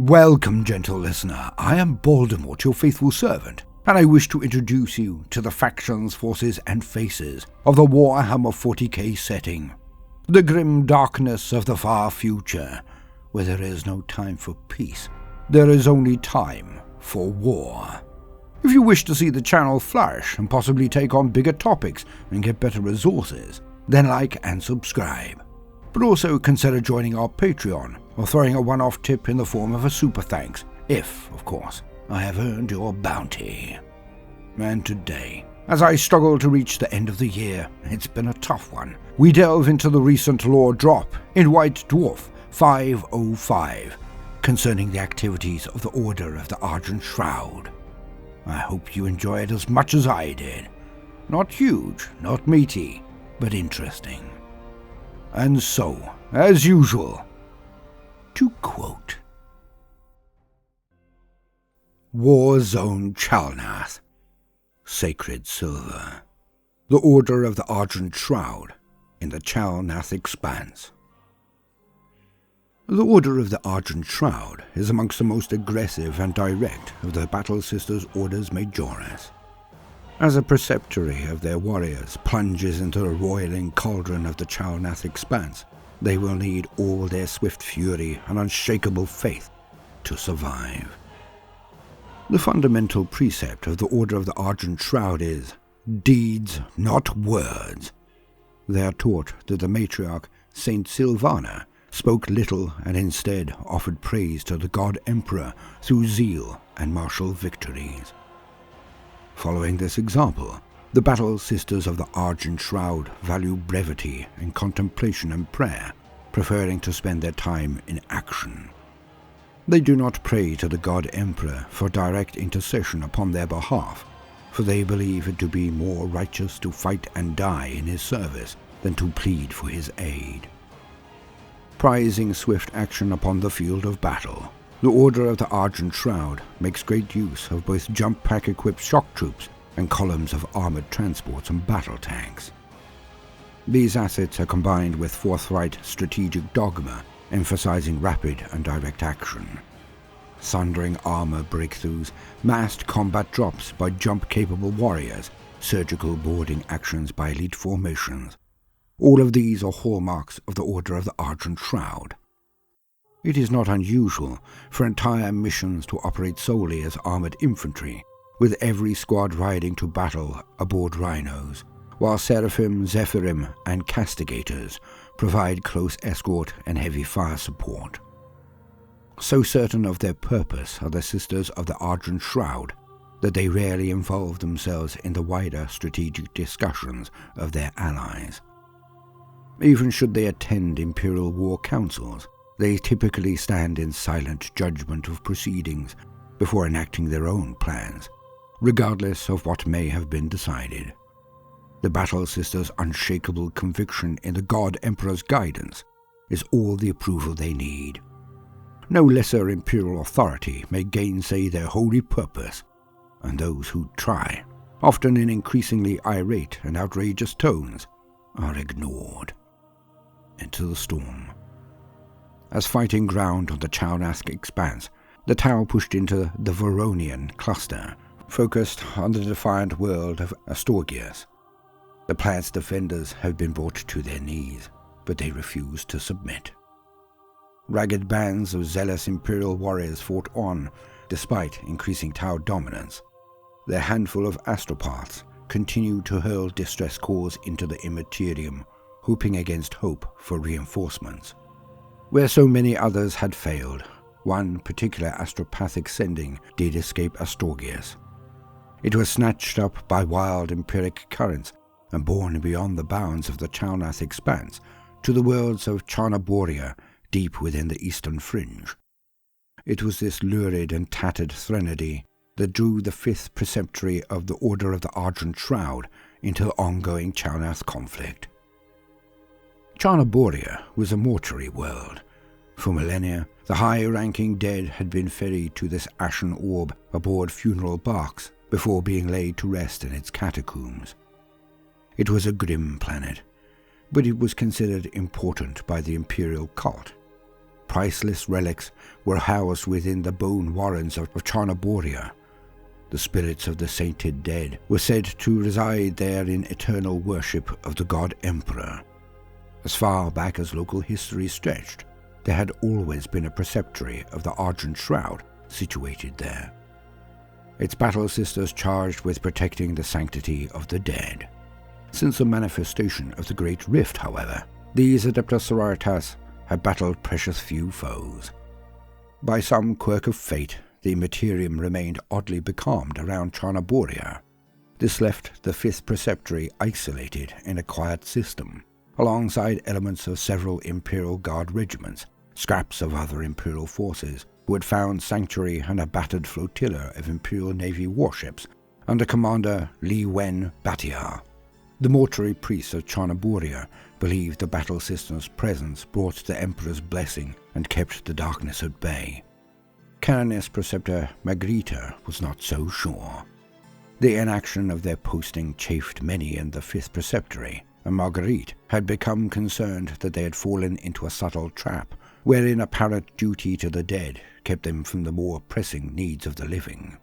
Welcome, gentle listener. I am Baldermort, your faithful servant, and I wish to introduce you to the factions, forces, and faces of the Warhammer 40k setting. The grim darkness of the far future, where there is no time for peace. There is only time for war. If you wish to see the channel flourish and possibly take on bigger topics and get better resources, then like and subscribe. But also consider joining our Patreon or throwing a one-off tip in the form of a super thanks, if, of course, I have earned your bounty. And today, as I struggle to reach the end of the year, it's been a tough one, we delve into the recent lore drop in White Dwarf 505 concerning the activities of the Order of the Argent Shroud. I hope you enjoy it as much as I did. Not huge, not meaty, but interesting. And so, as usual, to quote, War Zone Chalnath, Sacred Silver, the Order of the Argent Shroud in the Chalnath Expanse. The Order of the Argent Shroud is amongst the most aggressive and direct of the Battle Sisters' Orders Majoris. As a preceptory of their warriors plunges into the roiling cauldron of the Chalnath Expanse, they will need all their swift fury and unshakable faith to survive. The fundamental precept of the Order of the Argent Shroud is, deeds, not words. They are taught that the matriarch, Saint Sylvana, spoke little and instead offered praise to the God Emperor through zeal and martial victories. Following this example, the Battle Sisters of the Argent Shroud value brevity and contemplation and prayer, preferring to spend their time in action. They do not pray to the God Emperor for direct intercession upon their behalf, for they believe it to be more righteous to fight and die in his service than to plead for his aid. Prizing swift action upon the field of battle, the Order of the Argent Shroud makes great use of both jump-pack-equipped shock troops and columns of armoured transports and battle tanks. These assets are combined with forthright strategic dogma, emphasizing rapid and direct action. Sundering armour breakthroughs, massed combat drops by jump-capable warriors, surgical boarding actions by elite formations. All of these are hallmarks of the Order of the Argent Shroud. It is not unusual for entire missions to operate solely as armoured infantry, with every squad riding to battle aboard rhinos, while Seraphim, Zephyrim, and Castigators provide close escort and heavy fire support. So certain of their purpose are the Sisters of the Argent Shroud that they rarely involve themselves in the wider strategic discussions of their allies. Even should they attend Imperial War Councils, they typically stand in silent judgment of proceedings before enacting their own plans, regardless of what may have been decided. The Battle Sisters' unshakable conviction in the God Emperor's guidance is all the approval they need. No lesser imperial authority may gainsay their holy purpose, and those who try, often in increasingly irate and outrageous tones, are ignored. Into the storm. As fighting ground on the Chalnath Expanse, the Tau pushed into the Veronian cluster, focused on the defiant world of Astorgius. The planet's defenders have been brought to their knees, but they refuse to submit. Ragged bands of zealous Imperial warriors fought on, despite increasing Tau dominance. Their handful of astropaths continued to hurl distress calls into the Immaterium, hoping against hope for reinforcements. Where so many others had failed, one particular astropathic sending did escape Astorgius. It was snatched up by wild empiric currents and borne beyond the bounds of the Chalnath Expanse to the worlds of Charnaboria, deep within the eastern fringe. It was this lurid and tattered threnody that drew the fifth preceptory of the Order of the Argent Shroud into the ongoing Chalnath conflict. Charnaboria was a mortuary world. For millennia, the high-ranking dead had been ferried to this ashen orb aboard funeral barks before being laid to rest in its catacombs. It was a grim planet, but it was considered important by the imperial cult. priceless relics were housed within the bone warrens of Chanaboria. The spirits of the sainted dead were said to reside there in eternal worship of the god Emperor. As far back as local history stretched, there had always been a preceptory of the Argent Shroud situated there. Its battle sisters charged with protecting the sanctity of the dead. Since the manifestation of the Great Rift, however, these Adepta Sororitas had battled precious few foes. By some quirk of fate, the Immaterium remained oddly becalmed around Chanaboria. This left the 5th Preceptory isolated in a quiet system, alongside elements of several Imperial Guard regiments, scraps of other Imperial forces who had found sanctuary and a battered flotilla of Imperial Navy warships under Commander Li Wen Batiar. The mortuary priests of Chanaboria believed the battle system's presence brought the Emperor's blessing and kept the darkness at bay. Canoness Preceptor Margarita was not so sure. The inaction of their posting chafed many in the 5th Preceptory, and Marguerite had become concerned that they had fallen into a subtle trap, wherein apparent duty to the dead kept them from the more pressing needs of the living.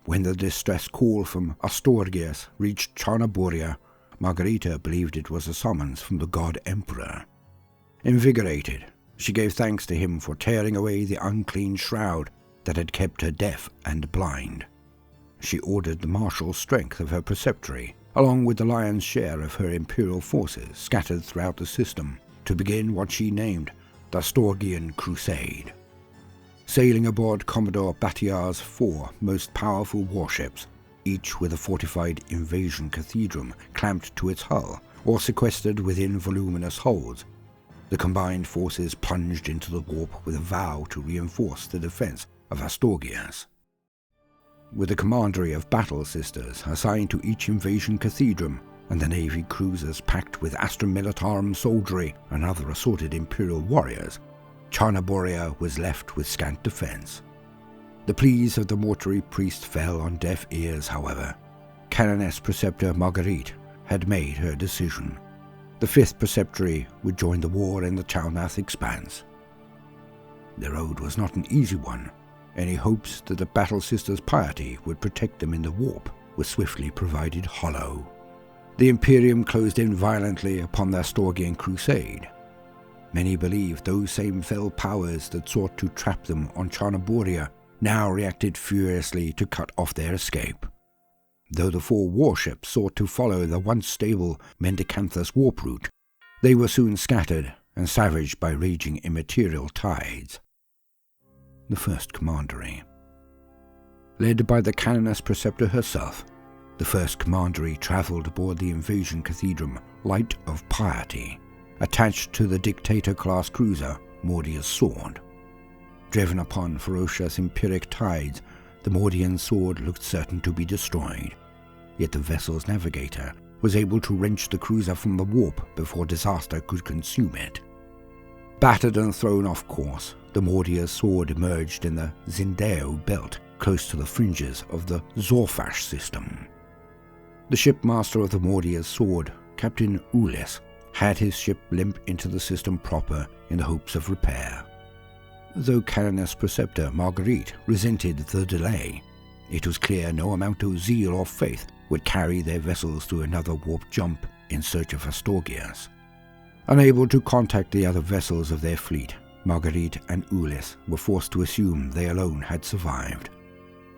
When the distress call from Astorgias reached Chanaboria, Margarita believed it was a summons from the god Emperor. Invigorated, she gave thanks to him for tearing away the unclean shroud that had kept her deaf and blind. She ordered the martial strength of her preceptory, along with the lion's share of her imperial forces scattered throughout the system, to begin what she named the Astorgian Crusade. Sailing aboard Commodore Batiar's 4 most powerful warships, each with a fortified invasion cathedrum clamped to its hull or sequestered within voluminous holds, the combined forces plunged into the warp with a vow to reinforce the defense of Astorgias. With the commandery of battle sisters assigned to each invasion cathedrum and the navy cruisers packed with Astra Militarum soldiery and other assorted imperial warriors, Chanaboria was left with scant defense. The pleas of the mortuary priest fell on deaf ears, however. Canoness Preceptor Marguerite had made her decision. The 5th Preceptory would join the war in the Chalnath Expanse. The road was not an easy one. Any hopes that the battle sisters' piety would protect them in the warp were swiftly provided hollow. The Imperium closed in violently upon the Astorgian crusade. Many believed those same fell powers that sought to trap them on Chanaboria now reacted furiously to cut off their escape. Though the 4 warships sought to follow the once stable Mendicanthus warp route, they were soon scattered and savaged by raging immaterial tides. The First Commandery. Led by the Canoness Preceptor herself, the First Commandery travelled aboard the invasion cathedrum Light of Piety, attached to the Dictator-class cruiser Mordia's Sword. Driven upon ferocious empiric tides, the Mordian sword looked certain to be destroyed, yet the vessel's navigator was able to wrench the cruiser from the warp before disaster could consume it. Battered and thrown off course, the Mordia's sword emerged in the Zindeo belt close to the fringes of the Zorfash system. The shipmaster of the Mordia's sword, Captain Ulis, had his ship limp into the system proper in the hopes of repair. Though Canoness Preceptor Marguerite resented the delay, it was clear no amount of zeal or faith would carry their vessels through another warp jump in search of Astorgias. Unable to contact the other vessels of their fleet, Marguerite and Ulis were forced to assume they alone had survived.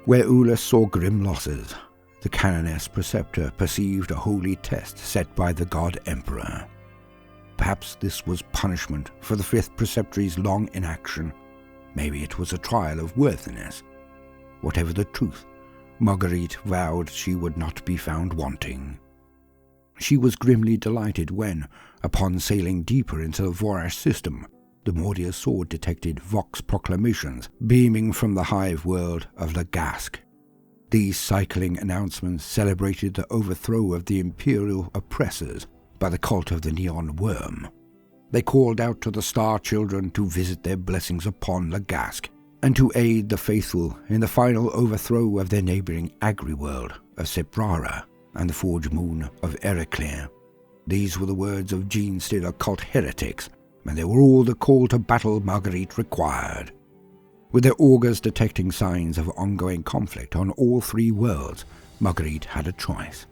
Where Ulis saw grim losses, the Canoness Preceptor perceived a holy test set by the god Emperor. Perhaps this was punishment for the 5th Preceptory's long inaction. Maybe it was a trial of worthiness. Whatever the truth, Marguerite vowed she would not be found wanting. She was grimly delighted when, upon sailing deeper into the Vorash system, the Mordia's sword detected Vox proclamations beaming from the hive world of Lagask. These cycling announcements celebrated the overthrow of the imperial oppressors by the cult of the Neon Worm. They called out to the Star Children to visit their blessings upon Lagask, and to aid the faithful in the final overthrow of their neighbouring agri-world of Seprara and the Forge Moon of Ericlear. These were the words of gene-stealer cult heretics and they were all the call to battle Marguerite required. With their augurs detecting signs of ongoing conflict on all three worlds, Marguerite had a choice.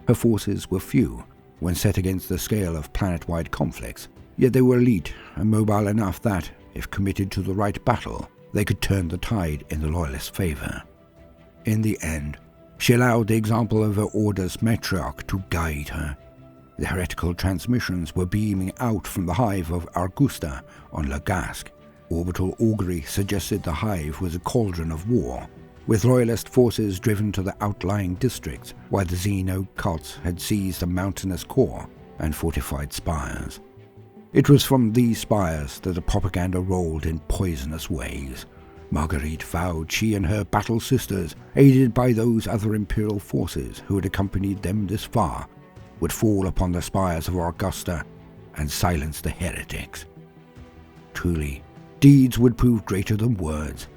Her forces were few when set against the scale of planet-wide conflicts, yet they were elite and mobile enough that, if committed to the right battle, they could turn the tide in the Loyalist favour. In the end, she allowed the example of her order's matriarch to guide her. The heretical transmissions were beaming out from the hive of Argusta on Lagask. Orbital augury suggested the hive was a cauldron of war, with Loyalist forces driven to the outlying districts, while the Xeno cults had seized the mountainous core and fortified spires. It was from these spires that the propaganda rolled in poisonous waves. Marguerite vowed she and her battle sisters, aided by those other imperial forces who had accompanied them this far, would fall upon the spires of Augusta and silence the heretics. Truly, deeds would prove greater than words,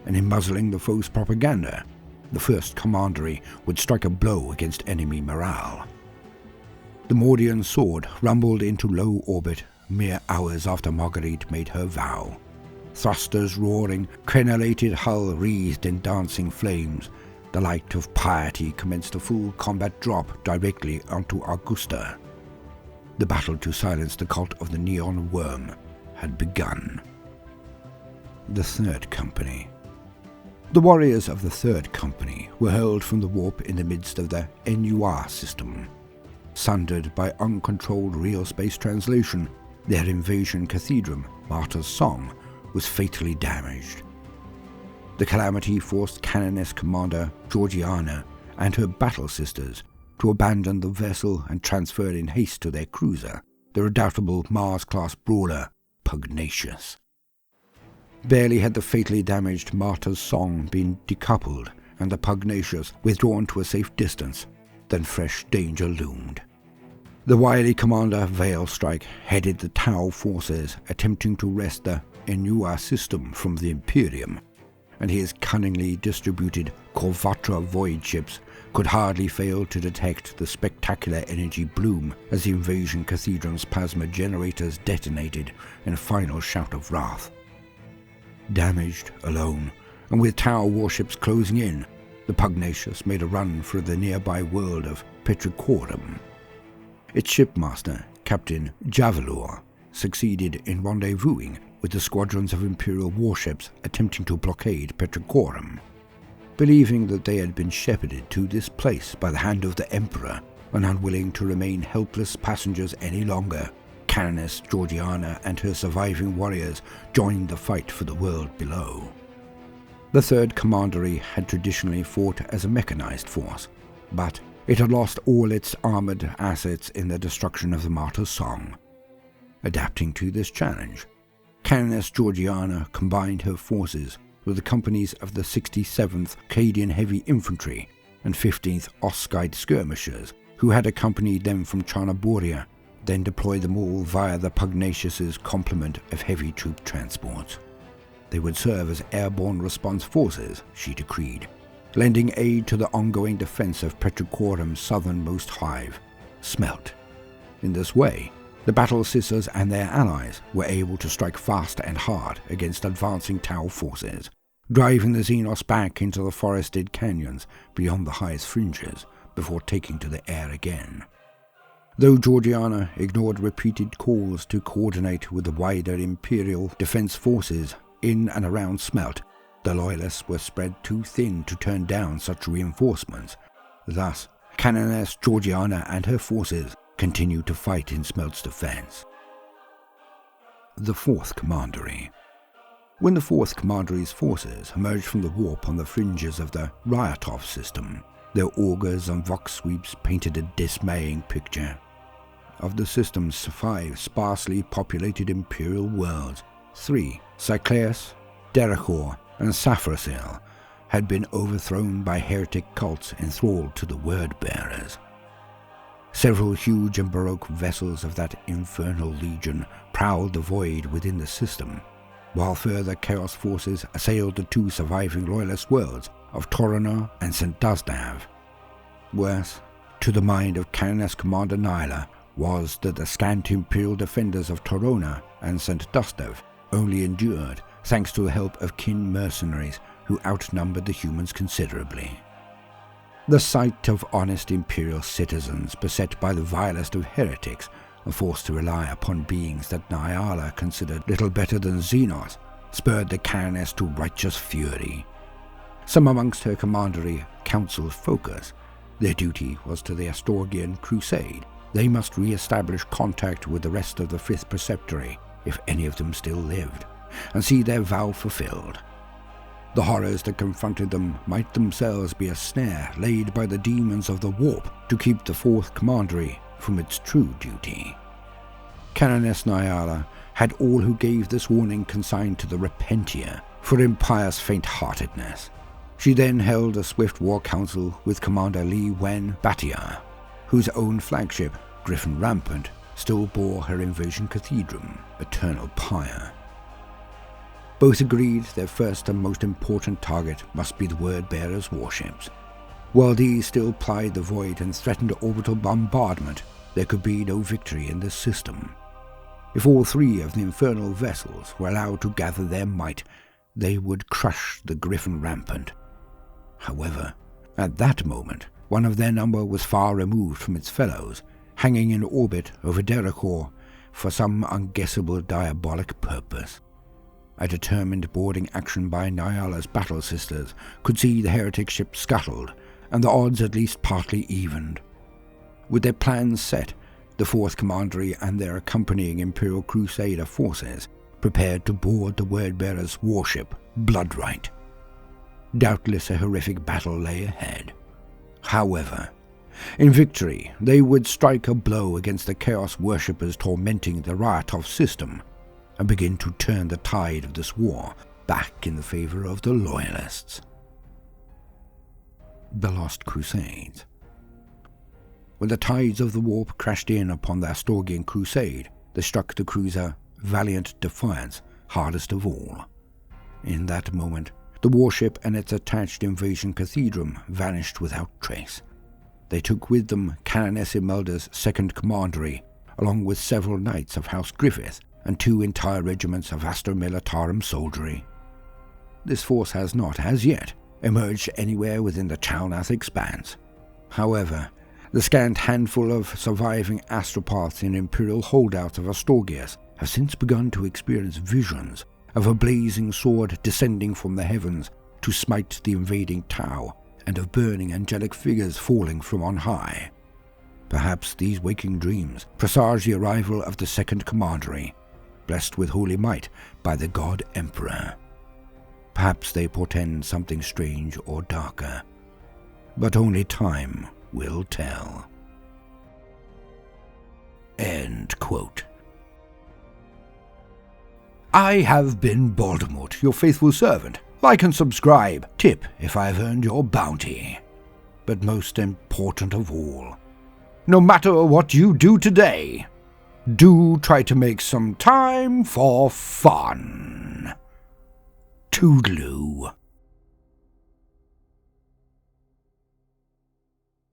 and in muzzling the foe's propaganda, the First Commandery would strike a blow against enemy morale. The Mordian sword rumbled into low orbit mere hours after Marguerite made her vow. Thrusters roaring, crenellated hull wreathed in dancing flames, the light of piety commenced a full combat drop directly onto Augusta. The battle to silence the cult of the Neon Worm had begun. The Third Company. The warriors of the Third Company were hurled from the warp in the midst of the NUR system. Sundered by uncontrolled real space translation, their invasion cathedral, Martyr's Song, was fatally damaged. The calamity forced Canoness Commander Georgiana and her battle sisters to abandon the vessel and transfer in haste to their cruiser, the redoubtable Mars-class brawler Pugnacious. Barely had the fatally damaged Martyr's Song been decoupled and the Pugnacious withdrawn to a safe distance, than fresh danger loomed. The wily Commander Veilstrike headed the Tau forces attempting to wrest the NUR system from the Imperium, and his cunningly distributed Corvatra void ships could hardly fail to detect the spectacular energy bloom as the invasion cathedral's plasma generators detonated in a final shout of wrath. Damaged, alone, and with Tau warships closing in, the Pugnacious made a run for the nearby world of Petrichorum. Its shipmaster, Captain Javelor, succeeded in rendezvousing with the squadrons of Imperial warships attempting to blockade Petrichorum. Believing that they had been shepherded to this place by the hand of the Emperor and unwilling to remain helpless passengers any longer, Canoness Georgiana and her surviving warriors joined the fight for the world below. The Third Commandery had traditionally fought as a mechanized force, but it had lost all its armored assets in the destruction of the Martyr's Song. Adapting to this challenge, Canoness Georgiana combined her forces with the companies of the 67th Cadian Heavy Infantry and 15th Oscide Skirmishers, who had accompanied them from Charnaboria, then deployed them all via the Pugnacious's complement of heavy troop transports. They would serve as airborne response forces, she decreed, lending aid to the ongoing defense of Petrichorum's southernmost hive, Smelt. In this way, the Battle Sisters and their allies were able to strike fast and hard against advancing Tau forces, driving the Xenos back into the forested canyons beyond the highest fringes before taking to the air again. Though Georgiana ignored repeated calls to coordinate with the wider Imperial defense forces in and around Smelt, the Loyalists were spread too thin to turn down such reinforcements. Thus, Canoness Georgiana and her forces continued to fight in Smelt's defense. The Fourth Commandery. When the Fourth Commandery's forces emerged from the warp on the fringes of the Ryatov system, their augurs and vox sweeps painted a dismaying picture. Of the system's 5 sparsely populated Imperial worlds, 3, Cyclaeus, Derechor, and Saphrasil, had been overthrown by heretic cults enthralled to the Word-bearers. Several huge and baroque vessels of that infernal legion prowled the void within the system, while further chaos forces assailed the 2 surviving Loyalist worlds of Torana and St. Duzdav. Worse, to the mind of Canoness Commander Nyla, was that the scant Imperial defenders of Torona and St. Gustav only endured thanks to the help of kin mercenaries who outnumbered the humans considerably. The sight of honest Imperial citizens beset by the vilest of heretics and forced to rely upon beings that Nyala considered little better than Xenos spurred the Canoness to righteous fury. Some amongst her commandery council's focus. Their duty was to the Astorgian crusade. They must re-establish contact with the rest of the 5th Preceptory, if any of them still lived, and see their vow fulfilled. The horrors that confronted them might themselves be a snare laid by the demons of the warp to keep the 4th Commandery from its true duty. Canoness Nyala had all who gave this warning consigned to the Repentia for impious faint-heartedness. She then held a swift war council with Commander Li Wen Batia, whose own flagship, Griffin Rampant, still bore her invasion cathedrum, Eternal Pyre. Both agreed their first and most important target must be the Word-Bearer's warships. While these still plied the void and threatened orbital bombardment, there could be no victory in this system. If all 3 of the infernal vessels were allowed to gather their might, they would crush the Griffin Rampant. However, at that moment, one of their number was far removed from its fellows, hanging in orbit over Deracor for some unguessable diabolic purpose. A determined boarding action by Nyala's battle sisters could see the heretic ship scuttled, and the odds at least partly evened. With their plans set, the 4th Commandery and their accompanying Imperial Crusader forces prepared to board the Word-Bearer's warship, Bloodright. Doubtless a horrific battle lay ahead. However, in victory, they would strike a blow against the Chaos worshippers tormenting the Ryatov system, and begin to turn the tide of this war back in the favor of the Loyalists. The Lost Crusades. When the tides of the warp crashed in upon the Astorgian crusade, they struck the cruiser Valiant Defiance hardest of all. In that moment, the warship and its attached invasion cathedrum vanished without trace. They took with them Canoness Imelda's 2nd Commandery, along with several knights of House Griffith and 2 entire regiments of Astra Militarum soldiery. This force has not, as yet, emerged anywhere within the Chalnath Expanse. However, the scant handful of surviving astropaths in Imperial holdouts of Astorgias have since begun to experience visions of a blazing sword descending from the heavens to smite the invading Tau, and of burning angelic figures falling from on high. Perhaps these waking dreams presage the arrival of the 2nd Commandery, blessed with holy might by the God Emperor. Perhaps they portend something strange or darker, but only time will tell. End quote. I have been Baldermort, your faithful servant. Like and subscribe, tip if I have earned your bounty. But most important of all, no matter what you do today, do try to make some time for fun. Toodaloo.